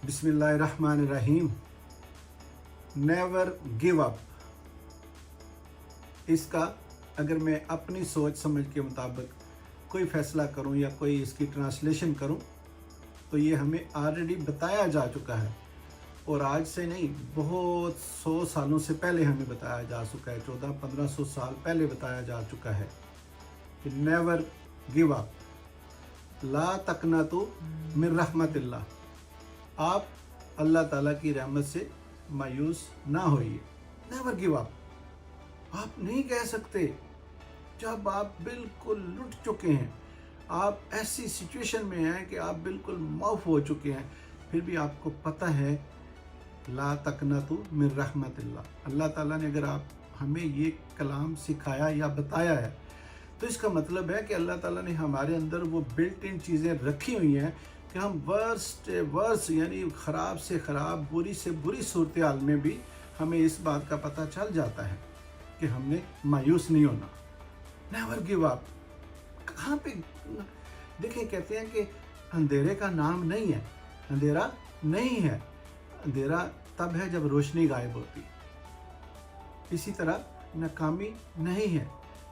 बिस्मिल्लाहिर्रहमानिर्रहीम। Never give up. इसका अगर मैं अपनी सोच समझ के मुताबिक कोई फ़ैसला करूं या कोई इसकी ट्रांसलेशन करूं तो ये हमें ऑलरेडी बताया जा चुका है, और आज से नहीं, बहुत 100 सालों से पहले हमें बताया जा चुका है। 1400-1500 साल पहले बताया जा चुका है कि नेवर गिव अप, ला तकनतु मिन रहमतिल्लाह। आप अल्लाह ताला की रहमत से मायूस ना होइए। Never give up. आप नहीं कह सकते जब आप बिल्कुल लुट चुके हैं, आप ऐसी सिचुएशन में हैं कि आप बिल्कुल माफ हो चुके हैं, फिर भी आपको पता है ला तकनतु मिन रहमतिल्लाह। अल्लाह ताला ने अगर आप हमें ये कलाम सिखाया या बताया है तो इसका मतलब है कि अल्लाह ताला ने हमारे अंदर वो बिल्ट इन चीज़ें रखी हुई हैं कि हम वर्स यानी ख़राब से ख़राब, बुरी से बुरी सूरत हाल में भी हमें इस बात का पता चल जाता है कि हमने मायूस नहीं होना। Never give up. कहाँ पे देखें, कहते हैं कि अंधेरे का नाम नहीं है, अंधेरा नहीं है। अंधेरा तब है जब रोशनी गायब होती। इसी तरह नाकामी नहीं है,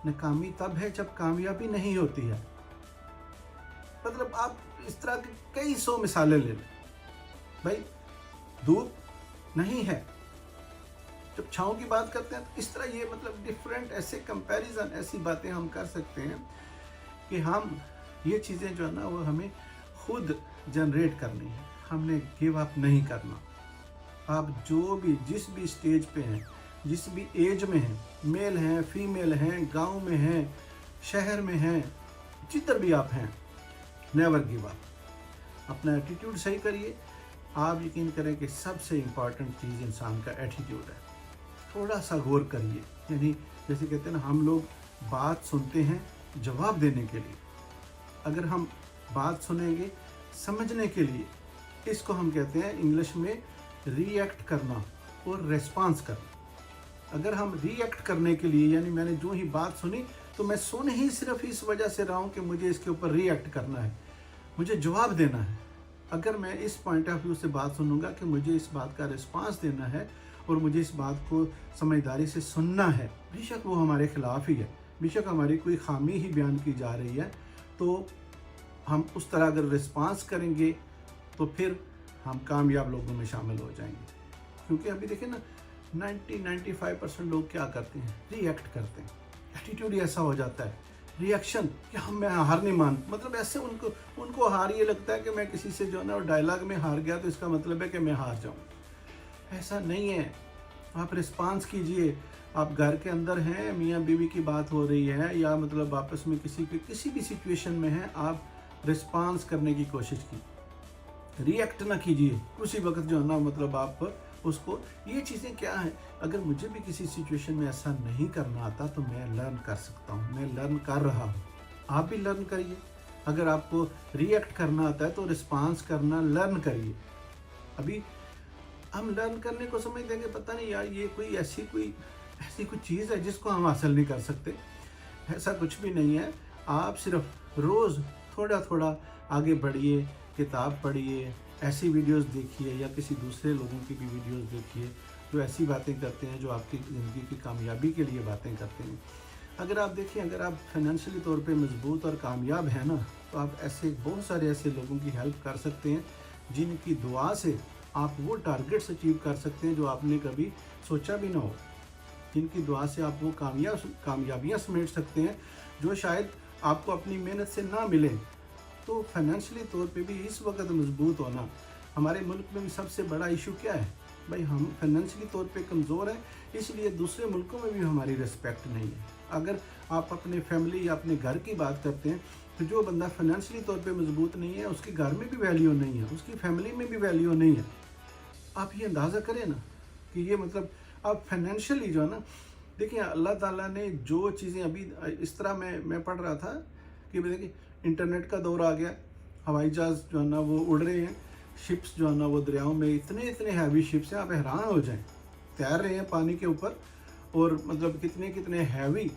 नाकामी तब है जब कामयाबी नहीं होती है। मतलब आप इस तरह की कई 100 मिसालें ले लें। भाई धूप नहीं है, जब छाँव की बात करते हैं तो इस तरह ये मतलब डिफरेंट ऐसे कंपैरिजन, ऐसी बातें हम कर सकते हैं कि हम ये चीज़ें जो है ना वो हमें खुद जनरेट करनी है, हमने गिव अप नहीं करना। आप जो भी जिस भी स्टेज पे हैं, जिस भी एज में हैं, मेल हैं, फीमेल हैं, गांव में हैं, शहर में हैं, जिधर भी आप हैं, नेवर गिव अप। अपना एटीट्यूड सही करिए। आप यकीन करें कि सबसे इम्पॉर्टेंट चीज़ इंसान का एटीट्यूड है। थोड़ा सा गौर करिए, यानी जैसे कहते हैं ना, हम लोग बात सुनते हैं जवाब देने के लिए। अगर हम बात सुनेंगे समझने के लिए, इसको हम कहते हैं इंग्लिश में रिएक्ट करना और रेस्पॉन्स करना। अगर हम रिएक्ट करने के लिए, यानी मैंने जो ही बात सुनी तो मैं सुन ही सिर्फ इस वजह से रहा हूँ कि मुझे इसके ऊपर रिएक्ट करना है, मुझे जवाब देना है। अगर मैं इस पॉइंट ऑफ व्यू से बात सुनूंगा कि मुझे इस बात का रिस्पांस देना है और मुझे इस बात को समझदारी से सुनना है, बेशक वो हमारे खिलाफ ही है, बेशक हमारी कोई खामी ही बयान की जा रही है, तो हम उस तरह अगर रिस्पांस करेंगे तो फिर हम कामयाब लोगों में शामिल हो जाएंगे। क्योंकि अभी देखिए ना, 90-95% लोग क्या करते हैं, रिएक्ट करते हैं। एटीट्यूड ऐसा हो जाता है, रिएक्शन कि हम मैं हार नहीं मान, मतलब ऐसे उनको हार ये लगता है कि मैं किसी से जो है ना डायलॉग में हार गया तो इसका मतलब है कि मैं हार जाऊँ। ऐसा नहीं है। आप रिस्पांस कीजिए। आप घर के अंदर हैं, मियाँ बीवी की बात हो रही है, या मतलब आपस में किसी भी सिचुएशन में हैं, आप रिस्पांस करने की कोशिश की, रिएक्ट ना कीजिए उसी वक्त जो है ना, मतलब आप उसको, ये चीज़ें क्या हैं, अगर मुझे भी किसी सिचुएशन में ऐसा नहीं करना आता तो मैं लर्न कर सकता हूँ, मैं लर्न कर रहा हूँ। आप भी लर्न करिए। अगर आपको रिएक्ट करना आता है तो रिस्पांस करना लर्न करिए। अभी हम लर्न करने को समझ देंगे, पता नहीं यार ये कोई ऐसी चीज़ है जिसको हम हासिल नहीं कर सकते। ऐसा कुछ भी नहीं है। आप सिर्फ रोज़ थोड़ा थोड़ा आगे बढ़िए, किताब पढ़िए, ऐसी वीडियोस देखिए, या किसी दूसरे लोगों की भी वीडियोस देखिए जो ऐसी बातें करते हैं, जो आपकी ज़िंदगी की कामयाबी के लिए बातें करते हैं। अगर आप देखिए, अगर आप फाइनेंशियली तौर पे मजबूत और कामयाब हैं ना, तो आप बहुत सारे ऐसे लोगों की हेल्प कर सकते हैं जिनकी दुआ से आप वो टारगेट्स अचीव कर सकते हैं जो आपने कभी सोचा भी ना हो। जिनकी दुआ से आप वो कामयाबियाँ समेट सकते हैं जो शायद आपको अपनी मेहनत से ना मिले। तो फाइनेंशियली तौर पे भी इस वक्त मजबूत होना, हमारे मुल्क में भी सबसे बड़ा इशू क्या है भाई, हम फाइनेंशियली तौर पे कमज़ोर हैं, इसलिए दूसरे मुल्कों में भी हमारी रिस्पेक्ट नहीं है। अगर आप अपने फैमिली या अपने घर की बात करते हैं तो जो बंदा फाइनेंशियली तौर पे मजबूत नहीं है, उसके घर में भी वैल्यू नहीं है, उसकी फैमिली में भी वैल्यू नहीं है। आप ये अंदाज़ा करें ना कि ये मतलब आप फाइनेंशियली जो है ना, देखिए अल्लाह ताला ने जो चीज़ें अभी इस तरह मैं पढ़ रहा था कि देखिए इंटरनेट का दौर आ गया, हवाई जहाज़ जो है ना वो उड़ रहे हैं, शिप्स जो है ना वो दरियाओं में इतने हैवी शिप्स हैं, आप हैरान हो जाएं, तैर रहे हैं पानी के ऊपर, और मतलब कितने हैवी,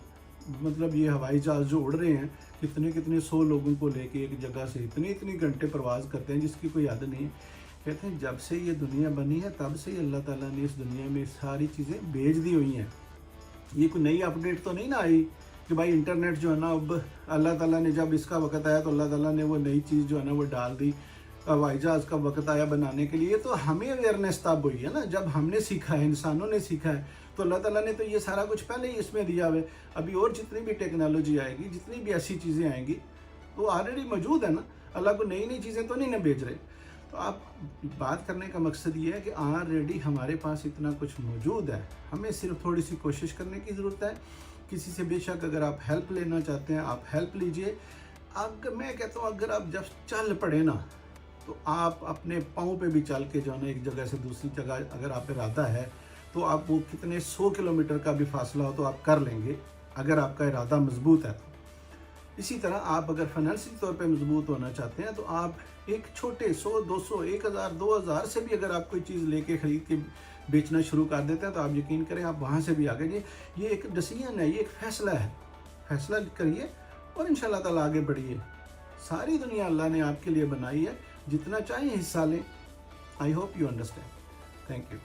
मतलब ये हवाई जहाज़ जो उड़ रहे हैं, कितने 100 लोगों को लेके एक जगह से इतनी घंटे प्रवास करते हैं जिसकी कोई हद नहीं है। कहते हैं जब से ये दुनिया बनी है तब से ही अल्लाह ताला ने इस दुनिया में सारी चीज़ें भेज दी हुई हैं। ये कोई नई अपडेट तो नहीं ना आई कि भाई इंटरनेट जो है ना अब अल्लाह ताला ने जब इसका वक्त आया तो अल्लाह ताला ने वो नई चीज़ जो है ना वो डाल दी। हवाई जहाज़ का वक्त आया बनाने के लिए, तो हमें अवेयरनेस तब हुई है ना जब हमने सीखा है, इंसानों ने सीखा है। तो अल्लाह ताला ने तो ये सारा कुछ पहले ही इसमें दिया हुआ है। अभी और जितनी भी टेक्नोलॉजी आएगी, जितनी भी ऐसी चीज़ें आएंगी वो ऑलरेडी मौजूद है ना। अल्लाह को नई नई चीज़ें तो नहीं ना भेज रहे। तो आप बात करने का मकसद ये है कि ऑलरेडी हमारे पास इतना कुछ मौजूद है, हमें सिर्फ थोड़ी सी कोशिश करने की ज़रूरत है। किसी से बेशक अगर आप हेल्प लेना चाहते हैं आप हेल्प लीजिए। अगर मैं कहता हूँ अगर आप जब चल पड़े ना तो आप अपने पाँव पे भी चल के जो है ना एक जगह से दूसरी जगह अगर आप इरादा है तो आप वो कितने 100 किलोमीटर का भी फासला हो तो आप कर लेंगे अगर आपका इरादा मजबूत है। इसी तरह आप अगर फाइनेंशियल तौर पे मजबूत होना चाहते हैं तो आप एक छोटे 100, 200, 1000, 2000 से भी अगर आप कोई चीज़ लेके खरीद के बेचना शुरू कर देते हैं तो आप यकीन करें आप वहाँ से भी आगे ये एक डिसीजन है, ये एक फ़ैसला है। फ़ैसला करिए और इंशाल्लाह ताला आगे बढ़िए। सारी दुनिया अल्लाह ने आपके लिए बनाई है, जितना चाहें हिस्सा लें। I hope you understand. Thank you.